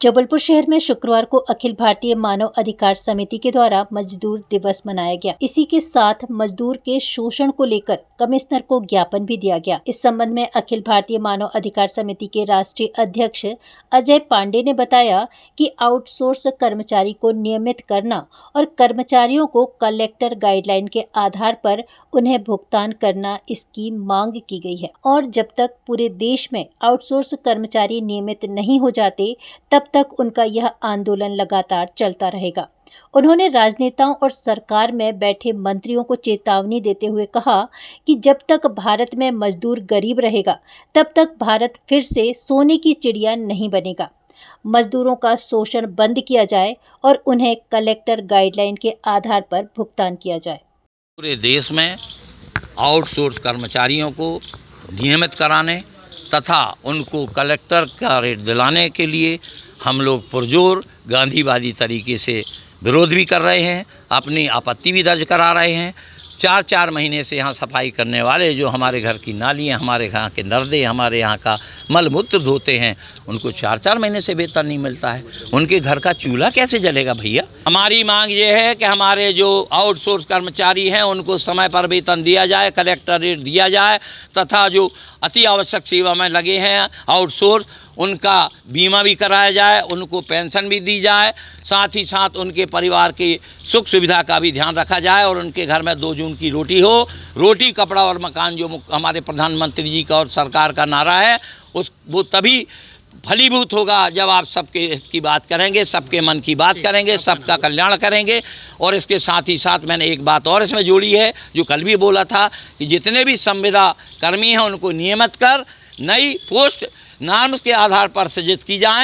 जबलपुर शहर में शुक्रवार को अखिल भारतीय मानव अधिकार समिति के द्वारा मजदूर दिवस मनाया गया। इसी के साथ मजदूर के शोषण को लेकर कमिश्नर को ज्ञापन भी दिया गया। इस संबंध में अखिल भारतीय मानव अधिकार समिति के राष्ट्रीय अध्यक्ष अजय पांडे ने बताया कि आउटसोर्स कर्मचारी को नियमित करना और कर्मचारियों को कलेक्टर गाइडलाइन के आधार पर उन्हें भुगतान करना इसकी मांग की गई है और जब तक पूरे देश में आउटसोर्स कर्मचारी नियमित नहीं हो जाते तब तक उनका यह आंदोलन लगातार चलता रहेगा। उन्होंने राजनेताओं और सरकार में बैठे मंत्रियों को चेतावनी देते हुए कहा कि जब तक भारत में मजदूर गरीब रहेगा तब तक भारत फिर से सोने की चिड़िया नहीं बनेगा। मजदूरों का शोषण बंद किया जाए और उन्हें कलेक्टर गाइडलाइन के आधार पर भुगतान किया जाए। पूरे देश में आउटसोर्स कर्मचारियों को नियमित कराने तथा उनको कलेक्टर का रेट दिलाने के लिए हम लोग पुरजोर गांधीवादी तरीके से विरोध भी कर रहे हैं, अपनी आपत्ति भी दर्ज करा रहे हैं। 4-4 महीने से यहाँ सफाई करने वाले जो हमारे घर की नालियाँ, हमारे यहाँ के नर्दे, हमारे यहाँ का मल मूत्र धोते हैं, उनको 4-4 महीने से वेतन नहीं मिलता है। उनके घर का चूल्हा कैसे जलेगा भैया? हमारी मांग ये है कि हमारे जो आउटसोर्स कर्मचारी हैं उनको समय पर वेतन दिया जाए, कलेक्टर रेट दिया जाए तथा जो अति आवश्यक सेवा में लगे हैं आउटसोर्स उनका बीमा भी कराया जाए, उनको पेंशन भी दी जाए, साथ ही साथ उनके परिवार की सुख सुविधा का भी ध्यान रखा जाए और उनके घर में 2 जून की रोटी हो। रोटी, कपड़ा और मकान जो हमारे प्रधानमंत्री जी का और सरकार का नारा है वो तभी फलीभूत होगा जब आप सबके इसकी बात करेंगे, सबके मन की बात करेंगे, सबका कल्याण करेंगे। और इसके साथ ही साथ मैंने एक बात और इसमें जोड़ी है जो कल भी बोला था कि जितने भी संविदा कर्मी हैं उनको नियमित कर नई पोस्ट नॉर्म्स के आधार पर सृजित की जाए।